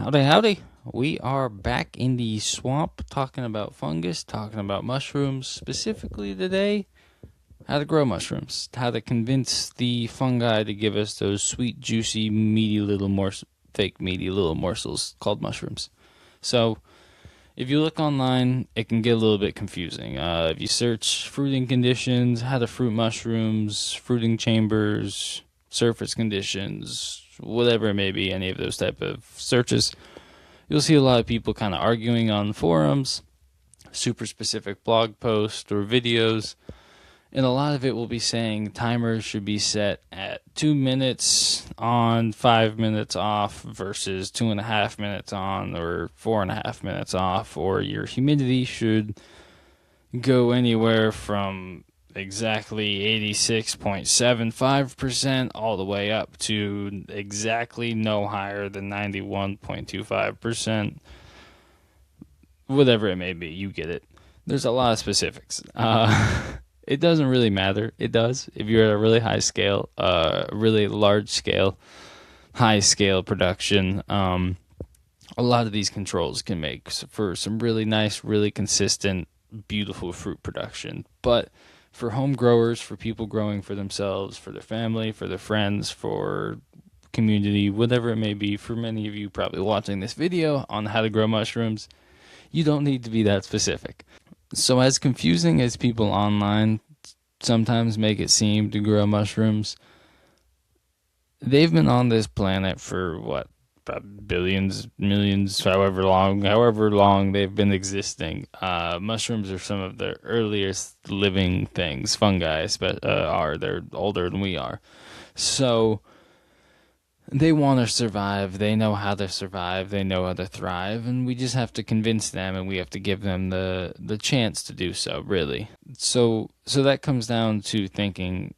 Howdy, howdy. We are back in the swamp talking about fungus, talking about mushrooms. Specifically today, how to grow mushrooms, how to convince the fungi to give us those sweet, juicy, meaty little fake meaty little morsels called mushrooms. So, if you look online, it can get a little bit confusing. If you search fruiting conditions, how to fruit mushrooms, fruiting chambers, surface conditions, whatever it may be, any of those type of searches, you'll see a lot of people kind of arguing on forums, super specific blog posts or videos, and a lot of it will be saying timers should be set at 2 minutes on, 5 minutes off versus 2.5 minutes on or 4.5 minutes off, or your humidity should go anywhere from exactly 86.75% all the way up to exactly no higher than 91.25%. Whatever it may be, you get it. There's a lot of specifics. It doesn't really matter. It does if you're at a really high scale, really large scale, high scale production. A lot of these controls can make for some really nice, really consistent, beautiful fruit production. But for home growers, for people growing for themselves, for their family, for their friends, for community, whatever it may be, for many of you probably watching this video on how to grow mushrooms, you don't need to be that specific. So as confusing as people online sometimes make it seem to grow mushrooms, they've been on this planet for what? Billions, millions, however long they've been existing. Mushrooms are some of the earliest living things. Fungi they're older than we are. So they want to survive. They know how to survive. They know how to thrive, and we just have to convince them, and we have to give them the chance to do so. Really. So that comes down to thinking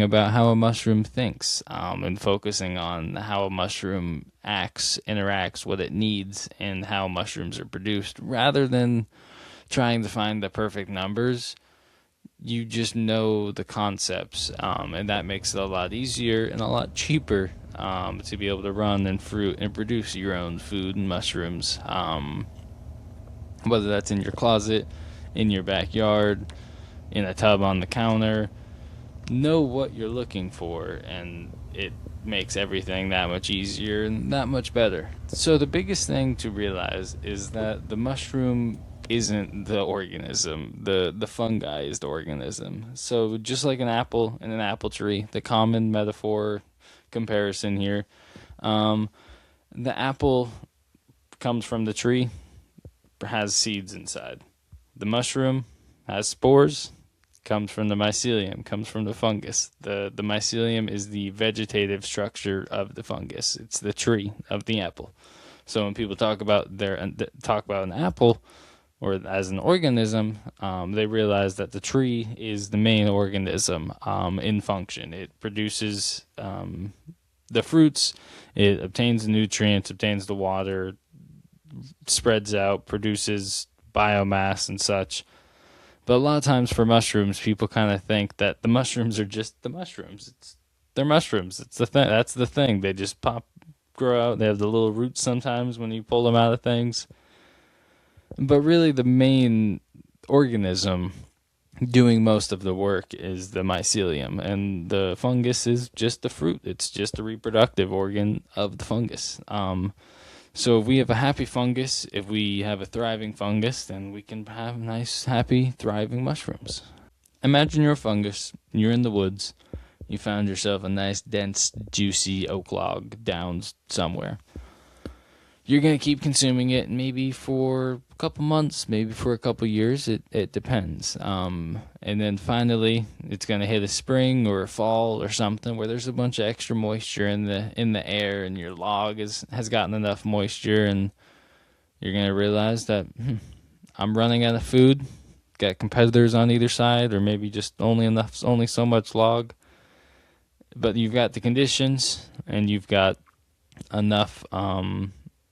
about how a mushroom thinks, and focusing on how a mushroom interacts, what it needs, and how mushrooms are produced, rather than trying to find the perfect numbers. You just know the concepts, and that makes it a lot easier and a lot cheaper to be able to run and fruit and produce your own food and mushrooms, whether that's in your closet, in your backyard, in a tub on the counter. Know what you're looking for, and it makes everything that much easier and that much better. So the biggest thing to realize is that the mushroom isn't the organism. The fungi is the organism. So just like an apple and an apple tree, the common metaphor comparison here, the apple comes from the tree, has seeds inside. The mushroom has spores, comes from the mycelium, comes from the fungus. The mycelium is the vegetative structure of the fungus. It's the tree of the apple. So when people talk about an apple or as an organism, they realize that the tree is the main organism in function. It produces the fruits, it obtains the nutrients, obtains the water, spreads out, produces biomass and such. But a lot of times for mushrooms, people kind of think that the mushrooms are just the mushrooms. They're mushrooms. It's the thing. That's the thing. They just grow out. They have the little roots sometimes when you pull them out of things. But really, the main organism doing most of the work is the mycelium, and the fungus is just the fruit. It's just the reproductive organ of the fungus. So if we have a happy fungus, if we have a thriving fungus, then we can have nice, happy, thriving mushrooms. Imagine you're a fungus, you're in the woods, you found yourself a nice, dense, juicy oak log down somewhere. You're going to keep consuming it maybe for a couple months, maybe for a couple years. It depends. And then finally, it's going to hit a spring or a fall or something where there's a bunch of extra moisture in the air, and your log has gotten enough moisture, and you're going to realize that I'm running out of food. Got competitors on either side, or maybe just only so much log. But you've got the conditions, and you've got enough.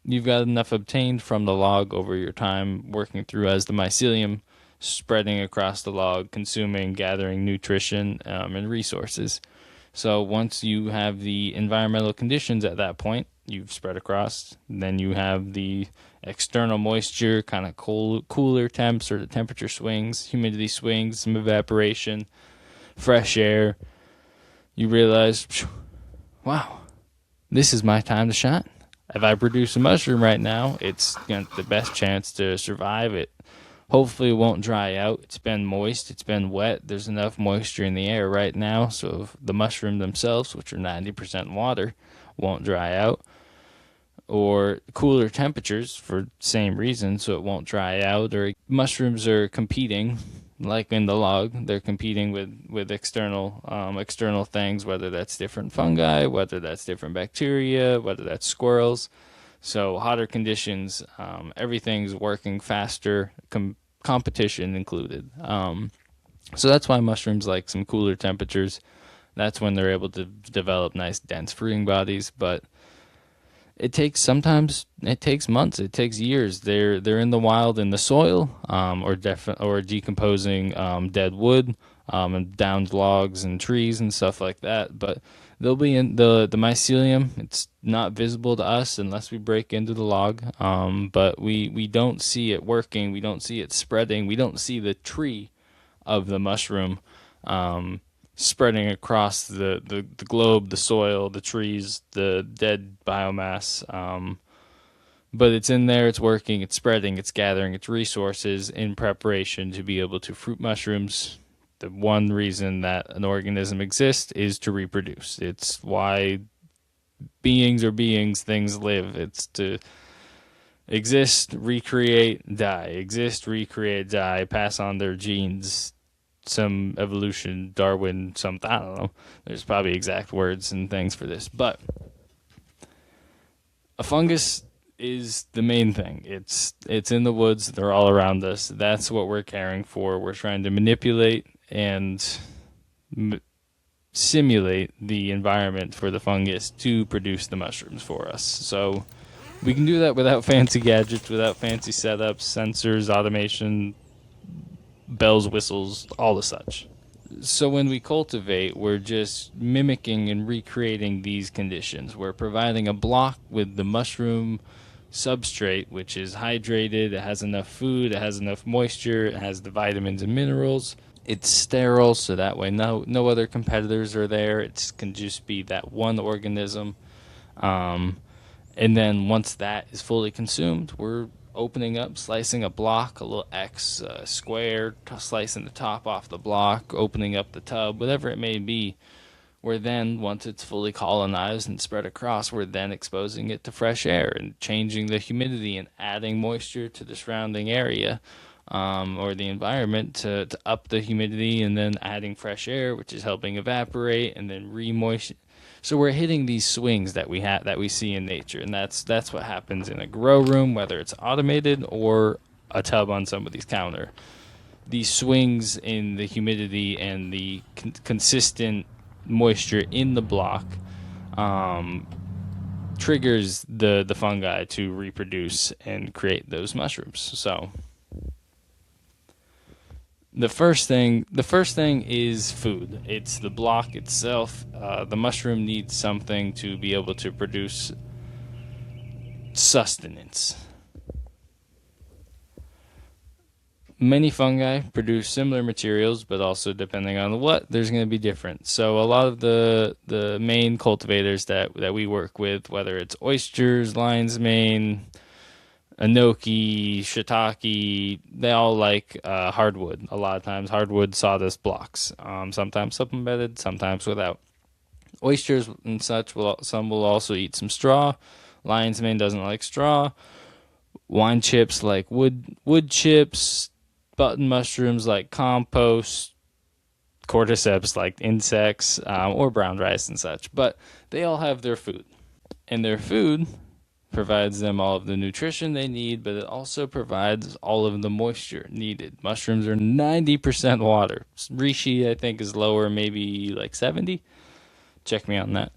You've got enough obtained from the log over your time working through as the mycelium spreading across the log, consuming, gathering nutrition and resources. So once you have the environmental conditions at that point, you've spread across. Then you have the external moisture, kind of cooler temps, or the temperature swings, humidity swings, some evaporation, fresh air. You realize, wow, this is my time to shine. If I produce a mushroom right now, it's got the best chance to survive. It hopefully it won't dry out. It's been moist, it's been wet. There's enough moisture in the air right now, so the mushroom themselves, which are 90% water, won't dry out. Or cooler temperatures for same reason, so it won't dry out. Or mushrooms are competing, like in the log, they're competing with external things, whether that's different fungi, whether that's different bacteria, whether that's squirrels. So hotter conditions, everything's working faster, competition included. So that's why mushrooms like some cooler temperatures. That's when they're able to develop nice dense fruiting bodies. But it takes months, it takes years. They're in the wild in the soil, or decomposing dead wood, and downed logs and trees and stuff like that. But they'll be in the mycelium. It's not visible to us unless we break into the log. But we don't see it working. We don't see it spreading. We don't see the tree of the mushroom spreading across the globe, the soil, the trees, the dead biomass. But it's in there, it's working, it's spreading, it's gathering its resources in preparation to be able to fruit mushrooms. The one reason that an organism exists is to reproduce. It's why things live. It's to exist, recreate, die, pass on their genes, some evolution, Darwin, something, I don't know. There's probably exact words and things for this. But a fungus is the main thing. It's in the woods. They're all around us. That's what we're caring for. We're trying to manipulate and simulate the environment for the fungus to produce the mushrooms for us. So we can do that without fancy gadgets, without fancy setups, sensors, automation, bells, whistles, all the such. So when we cultivate, we're just mimicking and recreating these conditions. We're providing a block with the mushroom substrate, which is hydrated, it has enough food, it has enough moisture, it has the vitamins and minerals. It's sterile, so that way no other competitors are there. It can just be that one organism. And then once that is fully consumed, we're opening up, slicing a block, a little X, square, slicing the top off the block, opening up the tub, whatever it may be. We're then, once it's fully colonized and spread across, we're then exposing it to fresh air and changing the humidity and adding moisture to the surrounding area, or the environment to up the humidity, and then adding fresh air, which is helping evaporate and then re-moisten. So we're hitting these swings that we see in nature, and that's what happens in a grow room, whether it's automated or a tub on somebody's counter. These swings in the humidity and the consistent moisture in the block triggers the fungi to reproduce and create those mushrooms. So the first thing is food. It's the block itself. The mushroom needs something to be able to produce sustenance. Many fungi produce similar materials, but also depending on what, there's going to be different. So a lot of the main cultivators that we work with, whether it's oysters, lion's mane, enoki, shiitake, they all like hardwood. A lot of times hardwood sawdust blocks, sometimes supplemented, sometimes without. Oysters and such, some will also eat some straw. Lion's mane doesn't like straw. Wine chips like wood chips. Button mushrooms like compost. Cordyceps like insects, or brown rice and such. But they all have their food. And their food provides them all of the nutrition they need, but it also provides all of the moisture needed. Mushrooms are 90% water. Reishi, I think, is lower, maybe like 70. Check me on that.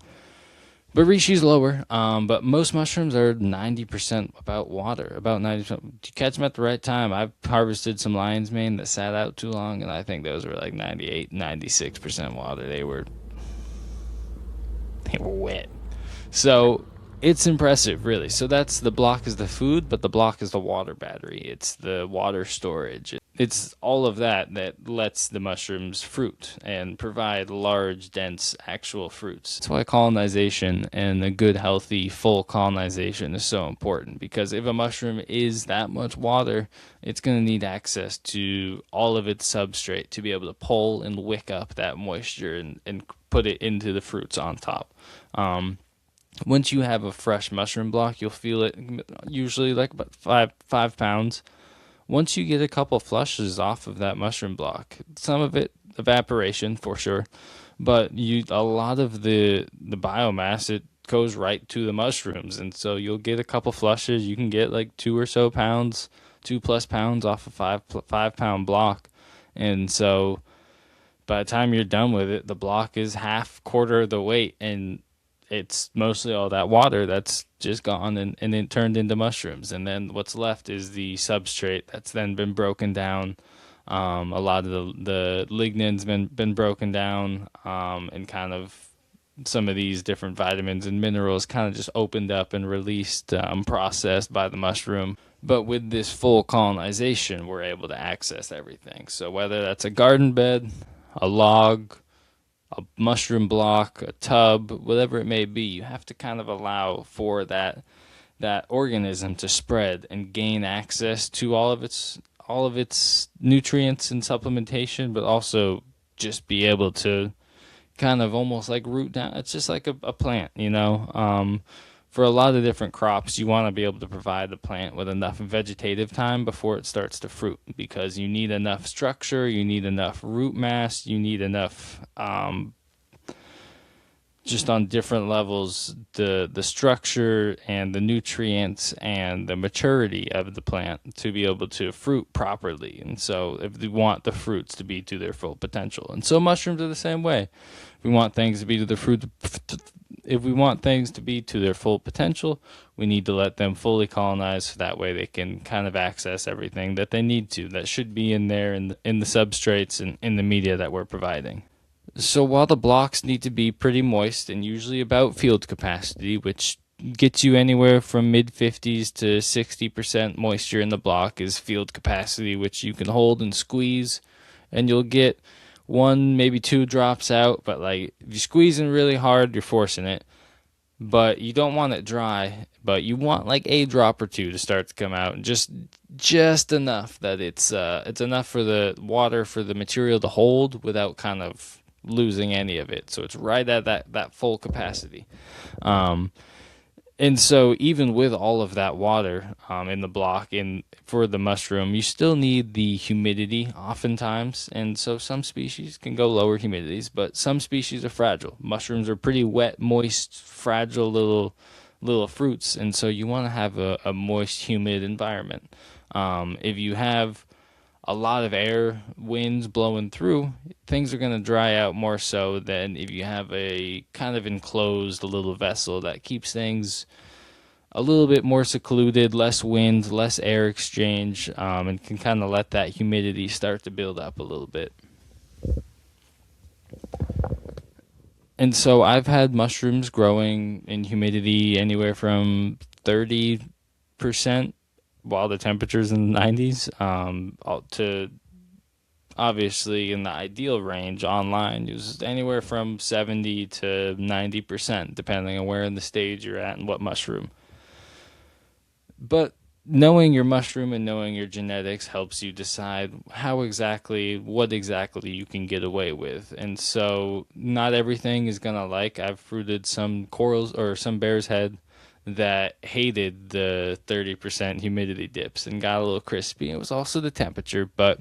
But Rishi's lower, but most mushrooms are 90% about water, about 90%. You catch them at the right time. I've harvested some lion's mane that sat out too long, and I think those were like 98, 96% water. They were wet. So It's impressive, really. So that's the block is the food, but the block is the water battery. It's the water storage. It's all of that that lets the mushrooms fruit and provide large, dense, actual fruits. That's why colonization and a good, healthy, full colonization is so important, because if a mushroom is that much water, it's going to need access to all of its substrate to be able to pull and wick up that moisture and put it into the fruits on top. Once you have a fresh mushroom block, you'll feel it usually like about 5 pounds. Once you get a couple flushes off of that mushroom block, some of it evaporation for sure, but a lot of the biomass, it goes right to the mushrooms, and so you'll get a couple flushes. You can get like 2 or so pounds, 2+ pounds off a 5 pound block, and so by the time you're done with it, the block is half quarter of the weight, and it's mostly all that water that's just gone and it turned into mushrooms. And then what's left is the substrate that's then been broken down. A lot of the lignins been broken down, and kind of some of these different vitamins and minerals kind of just opened up and released, processed by the mushroom. But with this full colonization, we're able to access everything. So whether that's a garden bed, a log, a mushroom block, a tub, whatever it may be, you have to kind of allow for that organism to spread and gain access to all of its nutrients and supplementation, but also just be able to kind of almost like root down. It's just like a plant, you know. For a lot of different crops, you want to be able to provide the plant with enough vegetative time before it starts to fruit, because you need enough structure, you need enough root mass, you need enough, just on different levels, the structure and the nutrients and the maturity of the plant to be able to fruit properly. And so if we want the fruits to be to their full potential, and so mushrooms are the same way. If we want things to be to the fruit, if we want things to be to their full potential, we need to let them fully colonize, so that way they can kind of access everything that they need to, that should be in there in the substrates and in the media that we're providing. So while the blocks need to be pretty moist and usually about field capacity, which gets you anywhere from mid 50s to 60% moisture in the block is field capacity, which you can hold and squeeze, and you'll get one, maybe two drops out. But like if you're squeezing really hard, you're forcing it. But you don't want it dry, but you want like a drop or two to start to come out, and just enough that it's enough for the water, for the material to hold without kind of losing any of it. So it's right at that full capacity. And so even with all of that water, in the block, for the mushroom, you still need the humidity oftentimes. And so some species can go lower humidities, but some species are fragile. Mushrooms are pretty wet, moist, fragile little fruits, and so you want to have a moist, humid environment. If you have a lot of air, winds blowing through, things are going to dry out more so than if you have a kind of enclosed little vessel that keeps things a little bit more secluded, less wind, less air exchange, and can kind of let that humidity start to build up a little bit. And so I've had mushrooms growing in humidity anywhere from 30% while the temperature's in the 90s, to obviously in the ideal range online, it was anywhere from 70 to 90%, depending on where in the stage you're at and what mushroom. But knowing your mushroom and knowing your genetics helps you decide what exactly you can get away with. And so not everything is going to like. I've fruited some corals or some bear's head that hated the 30% humidity dips and got a little crispy. It was also the temperature, but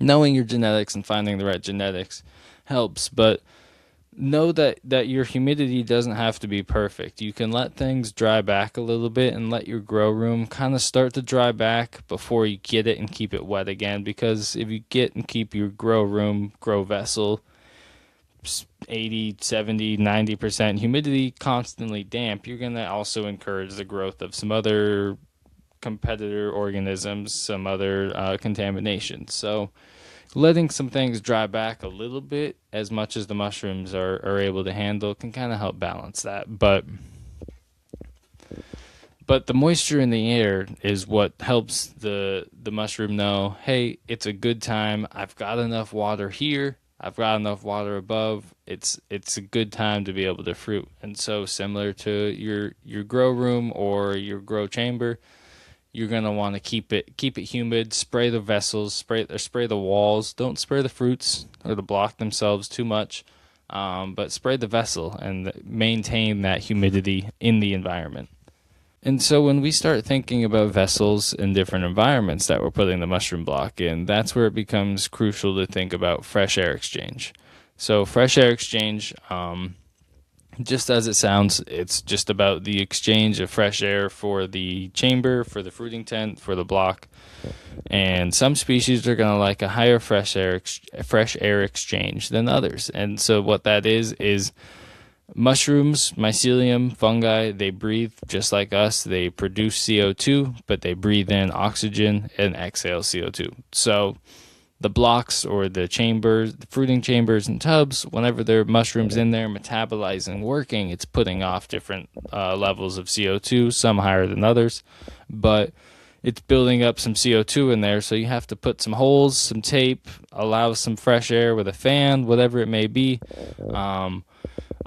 knowing your genetics and finding the right genetics helps. But know that your humidity doesn't have to be perfect. You can let things dry back a little bit and let your grow room kind of start to dry back before you get it and keep it wet again, because if you get and keep your grow vessel 80, 70, 90% humidity, constantly damp, you're going to also encourage the growth of some other competitor organisms, some other contamination. So letting some things dry back a little bit, as much as the mushrooms are able to handle, can kind of help balance that. But But the moisture in the air is what helps the mushroom know, hey, it's a good time. I've got enough water here. I've got enough water above. It's a good time to be able to fruit. And so similar to your grow room or your grow chamber, you're gonna want to keep it humid. Spray the vessels, spray the walls. Don't spray the fruits or the block themselves too much, but spray the vessel and maintain that humidity in the environment. And so when we start thinking about vessels in different environments that we're putting the mushroom block in, that's where it becomes crucial to think about fresh air exchange. So fresh air exchange, just as it sounds, it's just about the exchange of fresh air for the chamber, for the fruiting tent, for the block. And some species are going to like a higher fresh air exchange than others. And so what that is mushrooms, mycelium, fungi, they breathe just like us. They produce CO2, but they breathe in oxygen and exhale CO2. So the blocks or the chambers, the fruiting chambers and tubs, whenever there are mushrooms in there metabolizing, working, it's putting off different levels of CO2, some higher than others, but it's building up some CO2 in there. So you have to put some holes, some tape, allow some fresh air with a fan, whatever it may be.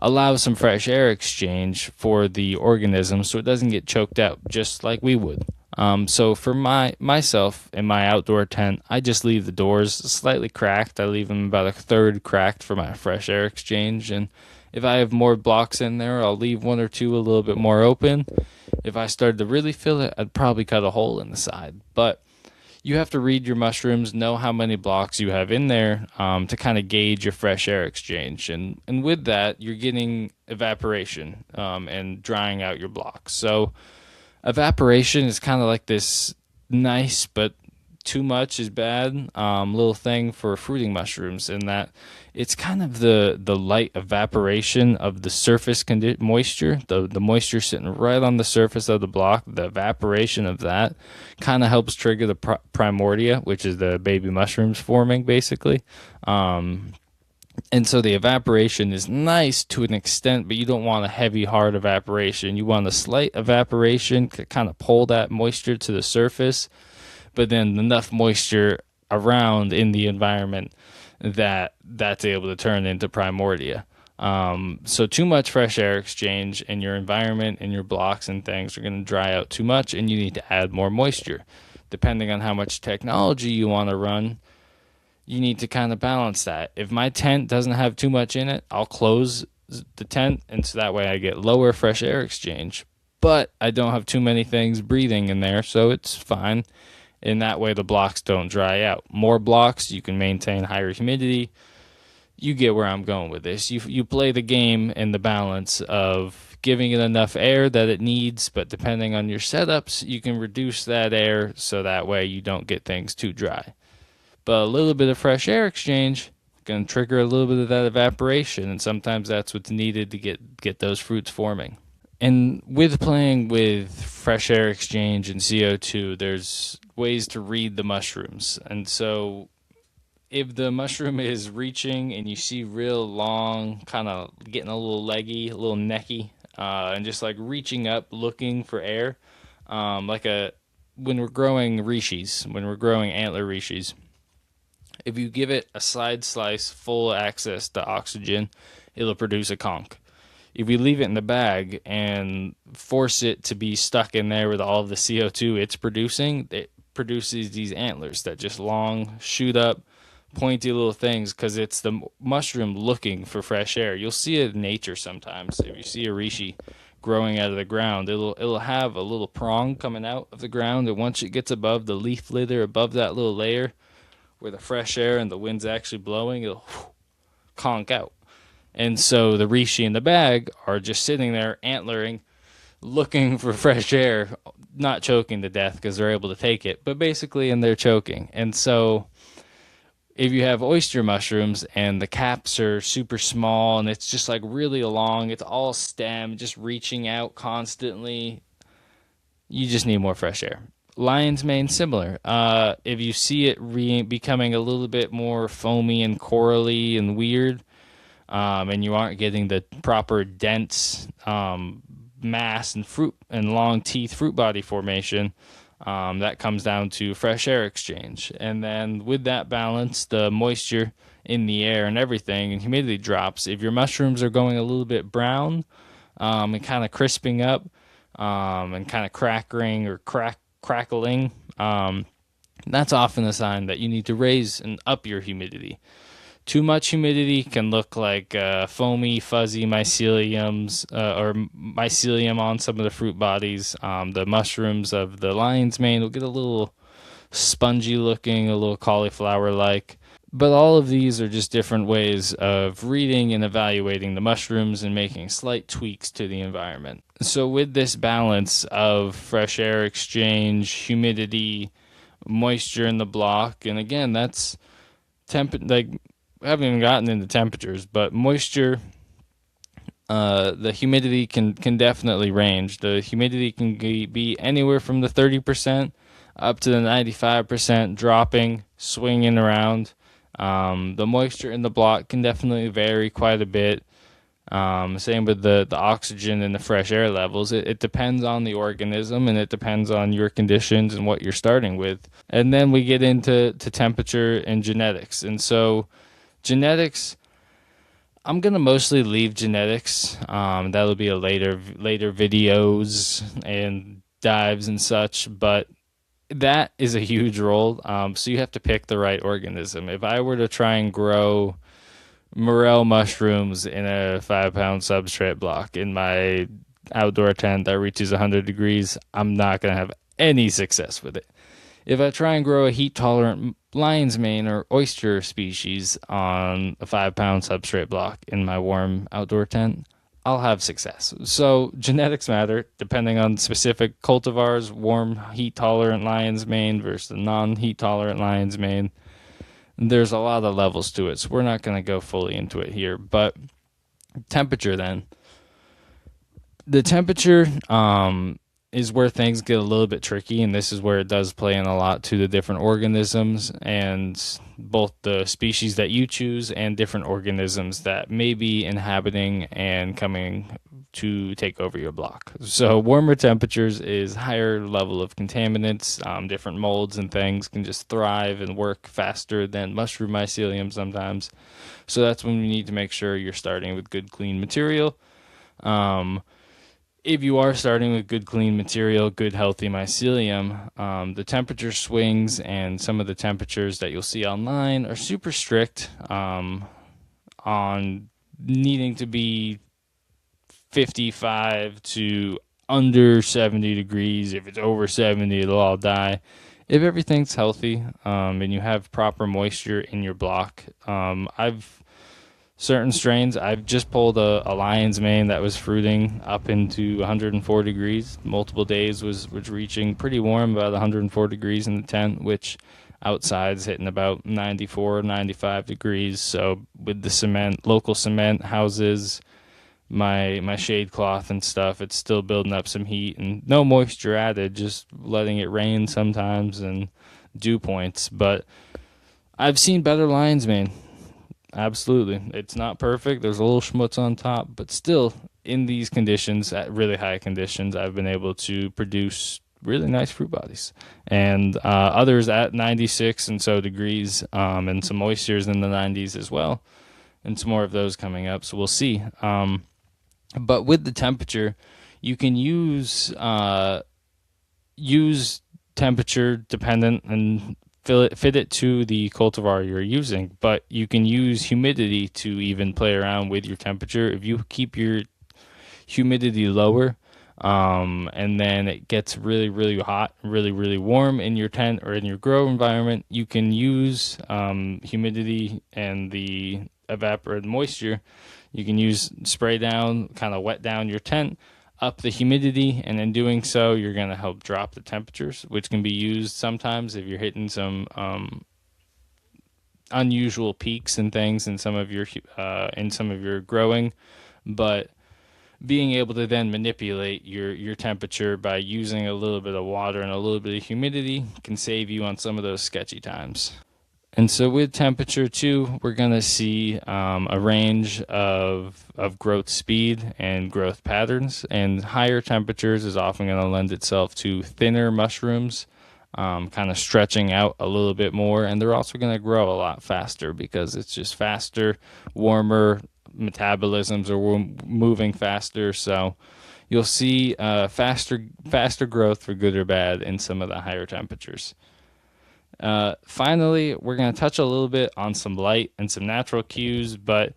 Allow some fresh air exchange for the organism so it doesn't get choked out just like we would. So for myself in my outdoor tent, I just leave the doors slightly cracked. I leave them about a third cracked for my fresh air exchange. And if I have more blocks in there, I'll leave one or two a little bit more open. If I started to really fill it, I'd probably cut a hole in the side. But you have to read your mushrooms, know how many blocks you have in there to kind of gauge your fresh air exchange. And with that, you're getting evaporation and drying out your blocks. So evaporation is kind of like this nice but too much is bad little thing for fruiting mushrooms, in that it's kind of the light evaporation of the surface moisture, the moisture sitting right on the surface of the block. The evaporation of that kind of helps trigger the primordia, which is the baby mushrooms forming basically. And so the evaporation is nice to an extent, but you don't want a heavy, hard evaporation. You want a slight evaporation to kind of pull that moisture to the surface, but then enough moisture around in the environment that's able to turn into primordia. So too much fresh air exchange in your environment and your blocks and things are going to dry out too much, and you need to add more moisture. Depending on how much technology you want to run, you need to kind of balance that. If my tent doesn't have too much in it, I'll close the tent, and so that way I get lower fresh air exchange. But I don't have too many things breathing in there, so it's fine. In that way, the blocks don't dry out. More blocks, you can maintain higher humidity. You get where I'm going with this. You play the game in the balance of giving it enough air that it needs, but depending on your setups, you can reduce that air so that way you don't get things too dry. But a little bit of fresh air exchange can trigger a little bit of that evaporation, and sometimes that's what's needed to get those fruits forming. And with playing with fresh air exchange and CO2, there's ways to read the mushrooms. And so if the mushroom is reaching and you see real long, kind of getting a little leggy, a little necky, and just like reaching up looking for air, when we're growing rishis, when we're growing antler rishis, if you give it a side slice full access to oxygen, it'll produce a conch. If we leave it in the bag and force it to be stuck in there with all of the CO2 it's producing, it produces these antlers that just long, shoot up, pointy little things, because it's the mushroom looking for fresh air. You'll see it in nature sometimes. If you see a reishi growing out of the ground, it'll have a little prong coming out of the ground, and once it gets above the leaf litter, above that little layer where the fresh air and the wind's actually blowing, it'll conch out. And so the reishi in the bag are just sitting there antlering, looking for fresh air, not choking to death because they're able to take it, but basically in there choking. And so if you have oyster mushrooms and the caps are super small and it's just like really long, it's all stem, just reaching out constantly, you just need more fresh air. Lion's mane, similar. If you see it becoming a little bit more foamy and corally and weird, and you aren't getting the proper dense mass and fruit and long teeth fruit body formation. That comes down to fresh air exchange. And then with that balance, the moisture in the air and everything, and humidity drops. If your mushrooms are going a little bit brown and kind of crisping up and kind of crackling or crackling, that's often a sign that you need to raise and up your humidity. Too much humidity can look like foamy, fuzzy myceliums or mycelium on some of the fruit bodies. The mushrooms of the lion's mane will get a little spongy looking, a little cauliflower like. But all of these are just different ways of reading and evaluating the mushrooms and making slight tweaks to the environment. So with this balance of fresh air exchange, humidity, moisture in the block, and again, that's like we haven't even gotten into temperatures, but moisture, the humidity can definitely range. The humidity can be anywhere from the 30% up to the 95%, dropping, swinging around. The moisture in the block can definitely vary quite a bit. Same with the oxygen and the fresh air levels. It depends on the organism, and it depends on your conditions and what you're starting with. And then we get into temperature and genetics. And so genetics, I'm going to mostly leave genetics. That'll be a later videos and dives and such, but that is a huge role. So you have to pick the right organism. If I were to try and grow morel mushrooms in a 5-pound substrate block in my outdoor tent that reaches 100 degrees, I'm not going to have any success with it. If I try and grow a heat-tolerant lion's mane or oyster species on a 5-pound substrate block in my warm outdoor tent, I'll have success. So genetics matter depending on specific cultivars, warm heat-tolerant lion's mane versus non-heat-tolerant lion's mane. There's a lot of levels to it, so we're not going to go fully into it here. But temperature then. The temperature is where things get a little bit tricky, and this is where it does play in a lot to the different organisms and both the species that you choose and different organisms that may be inhabiting and coming to take over your block. So warmer temperatures is higher level of contaminants. Different molds and things can just thrive and work faster than mushroom mycelium sometimes. So that's when you need to make sure you're starting with good clean material. If you are starting with good clean material, good healthy mycelium, the temperature swings and some of the temperatures that you'll see online are super strict on needing to be 55 to under 70 degrees. If it's over 70, it'll all die. If everything's healthy and you have proper moisture in your block, certain strains, I've just pulled a lion's mane that was fruiting up into 104 degrees. Multiple days was reaching pretty warm, about 104 degrees in the tent, which outside's hitting about 94, 95 degrees. So with the cement, local cement houses, my shade cloth and stuff, it's still building up some heat and no moisture added, just letting it rain sometimes and dew points. But I've seen better lion's mane. Absolutely. It's not perfect. There's a little schmutz on top, but still in these conditions, at really high conditions, I've been able to produce really nice fruit bodies. And others at 96 and so degrees, and some moistures in the 90s as well, and some more of those coming up. So we'll see. But with the temperature, you can use temperature dependent and fit it to the cultivar you're using, but you can use humidity to even play around with your temperature. If you keep your humidity lower, and then it gets really, really hot, really, really warm in your tent or in your grow environment, you can use humidity and the evaporated moisture. You can use spray down, kind of wet down your tent, up the humidity, and in doing so, you're going to help drop the temperatures, which can be used sometimes if you're hitting some unusual peaks and things in some of your growing. But being able to then manipulate your temperature by using a little bit of water and a little bit of humidity can save you on some of those sketchy times. And so with temperature too, we're going to see a range of growth speed and growth patterns. And higher temperatures is often going to lend itself to thinner mushrooms, kind of stretching out a little bit more. And they're also going to grow a lot faster because it's just faster, warmer metabolisms are moving faster. So you'll see faster growth for good or bad in some of the higher temperatures. Finally, we're going to touch a little bit on some light and some natural cues, but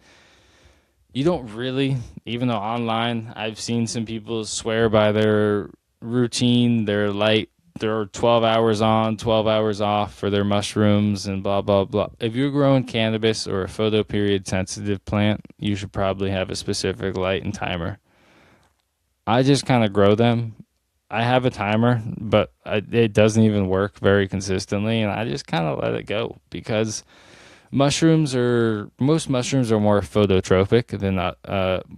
you don't really, even though online I've seen some people swear by their routine, their light, their 12 hours on, 12 hours off for their mushrooms and blah, blah, blah. If you're growing cannabis or a photoperiod sensitive plant, you should probably have a specific light and timer. I just kind of grow them. I have a timer, but it doesn't even work very consistently, and I just kind of let it go because most mushrooms are more phototropic than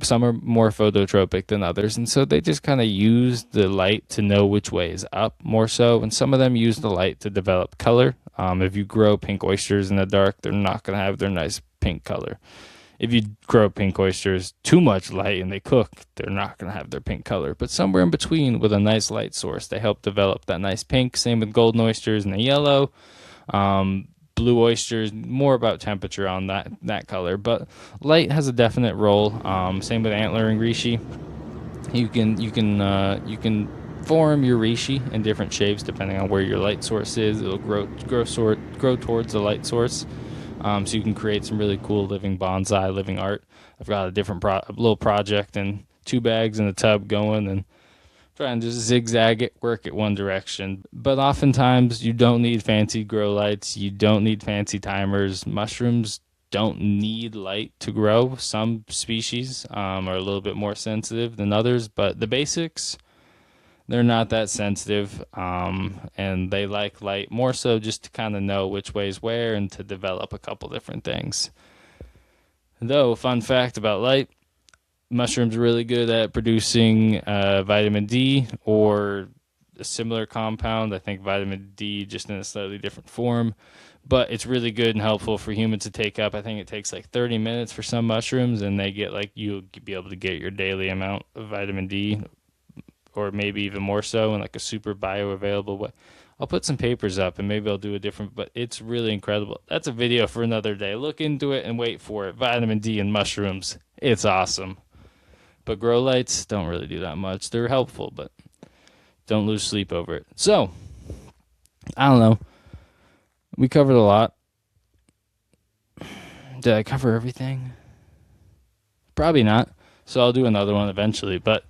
some are more phototropic than others, and so they just kind of use the light to know which way is up more so, and some of them use the light to develop color. If you grow pink oysters in the dark, they're not going to have their nice pink color. If you grow pink oysters too much light and they cook, they're not going to have their pink color. But somewhere in between with a nice light source, they help develop that nice pink. Same with golden oysters and the yellow. Blue oysters, more about temperature on that color. But light has a definite role. Same with antlering reishi. You can form your reishi in different shapes depending on where your light source is. It'll grow towards the light source. So you can create some really cool living bonsai, living art. I've got a little project and 2 bags in a tub going and trying to just zigzag it, work it one direction. But oftentimes you don't need fancy grow lights. You don't need fancy timers. Mushrooms don't need light to grow. Some species are a little bit more sensitive than others, but the basics, they're not that sensitive, and they like light more so just to kind of know which way is where and to develop a couple different things. Though, fun fact about light, mushrooms are really good at producing vitamin D or a similar compound. I think vitamin D just in a slightly different form, but it's really good and helpful for humans to take up. I think it takes like 30 minutes for some mushrooms, and they get like you'll be able to get your daily amount of vitamin D, or maybe even more so in like a super bioavailable way. I'll put some papers up and maybe I'll do a different, but it's really incredible. That's a video for another day. Look into it and wait for it. Vitamin D in mushrooms. It's awesome. But grow lights don't really do that much. They're helpful, but don't lose sleep over it. So, I don't know. We covered a lot. Did I cover everything? Probably not. So I'll do another one eventually, but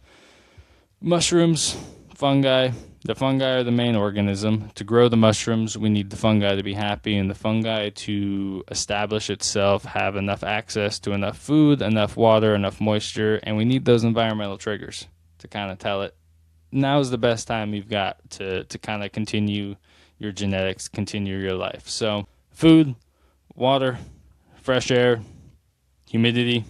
mushrooms, fungi. The fungi are the main organism. To grow the mushrooms, we need the fungi to be happy and the fungi to establish itself, have enough access to enough food, enough water, enough moisture, and we need those environmental triggers to kind of tell it, now's the best time you've got to kind of continue your genetics, continue your life. So food, water, fresh air, humidity,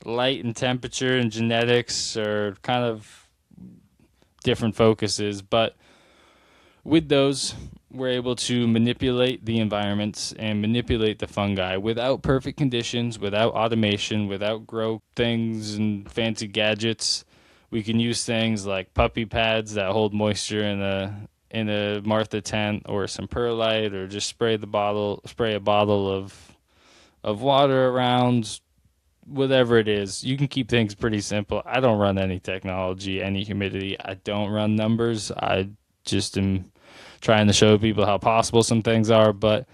light and temperature and genetics are kind of different focuses, but with those, we're able to manipulate the environments and manipulate the fungi without perfect conditions, without automation, without grow things and fancy gadgets. We can use things like puppy pads that hold moisture in a Martha tent, or some perlite, or just spray a bottle of water around. Whatever it is, you can keep things pretty simple. I don't run any technology, any humidity. I don't run numbers. I just am trying to show people how possible some things are. But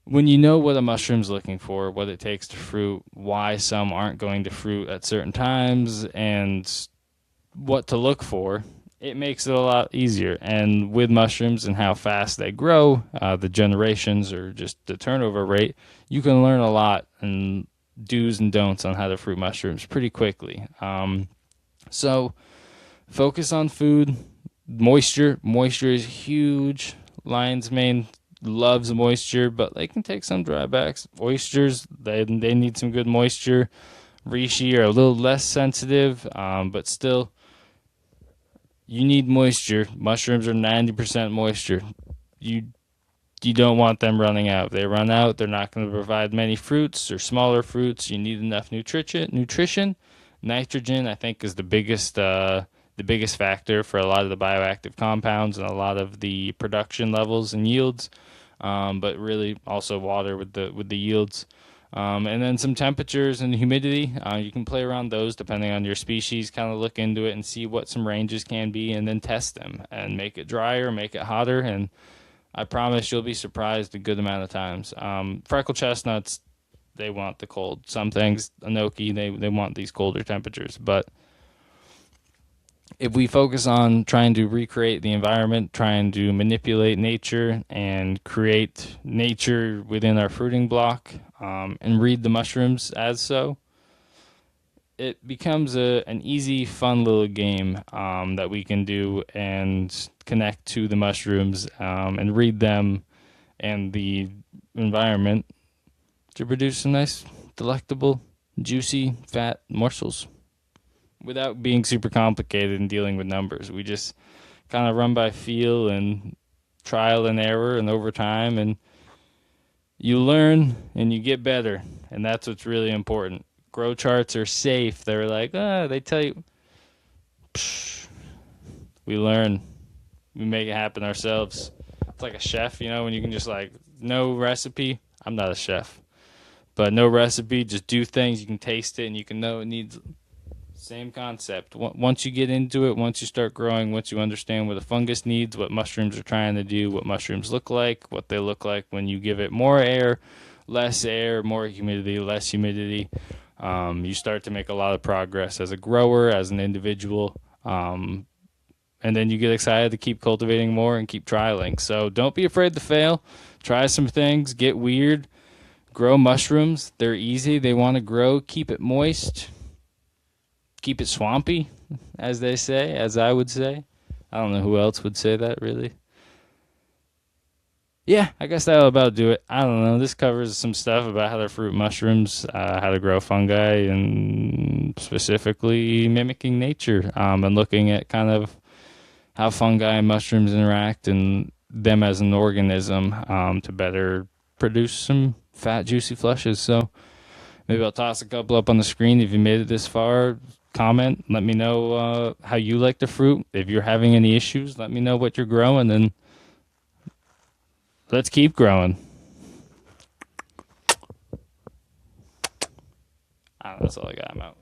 when you know what a mushroom's looking for, what it takes to fruit, why some aren't going to fruit at certain times, and what to look for, it makes it a lot easier. And with mushrooms and how fast they grow, the generations or just the turnover rate, you can learn a lot and do's and don'ts on how to fruit mushrooms pretty quickly. So focus on food, moisture. Moisture is huge. Lion's mane loves moisture, but they can take some drawbacks. Oysters, they need some good moisture. Reishi are a little less sensitive, but still, you need moisture. Mushrooms are 90% moisture. You you don't want them running out. If they run out, they're not going to provide many fruits or smaller fruits. You need enough nutrition. Nitrogen, I think, is the biggest factor for a lot of the bioactive compounds and a lot of the production levels and yields. But really also water with the yields. And then some temperatures and humidity. You can play around those depending on your species. Kind of look into it and see what some ranges can be, and then test them and make it drier, make it hotter, and I promise you'll be surprised a good amount of times. Freckle chestnuts, they want the cold. Some things, enoki, they want these colder temperatures. But if we focus on trying to recreate the environment, trying to manipulate nature and create nature within our fruiting block, and read the mushrooms as so, it becomes an easy, fun little game that we can do and connect to the mushrooms and read them and the environment to produce some nice, delectable, juicy, fat morsels without being super complicated and dealing with numbers. We just kind of run by feel and trial and error and over time, and you learn and you get better, and that's what's really important. Grow charts are safe. They're like, they tell you. Psh, we learn. We make it happen ourselves. It's like a chef, when you can just like, no recipe. I'm not a chef. But no recipe, just do things. You can taste it and you can know it needs. Same concept. Once you get into it, once you start growing, once you understand what a fungus needs, what mushrooms are trying to do, what mushrooms look like, what they look like when you give it more air, more humidity, less humidity, you start to make a lot of progress as a grower, as an individual, and then you get excited to keep cultivating more and keep trialing. So don't be afraid to fail. Try some things, get weird, grow mushrooms. They're easy. They want to grow. Keep it moist. Keep it swampy, as they say, as I would say. I don't know who else would say that, really. Yeah, I guess that'll about do it. I don't know. This covers some stuff about how to fruit mushrooms, how to grow fungi, and specifically mimicking nature, and looking at kind of how fungi and mushrooms interact and them as an organism to better produce some fat, juicy flushes. So maybe I'll toss a couple up on the screen if you made it this far. Comment, let me know how you like the fruit. If you're having any issues, let me know what you're growing, and let's keep growing. That's all I got. I'm out.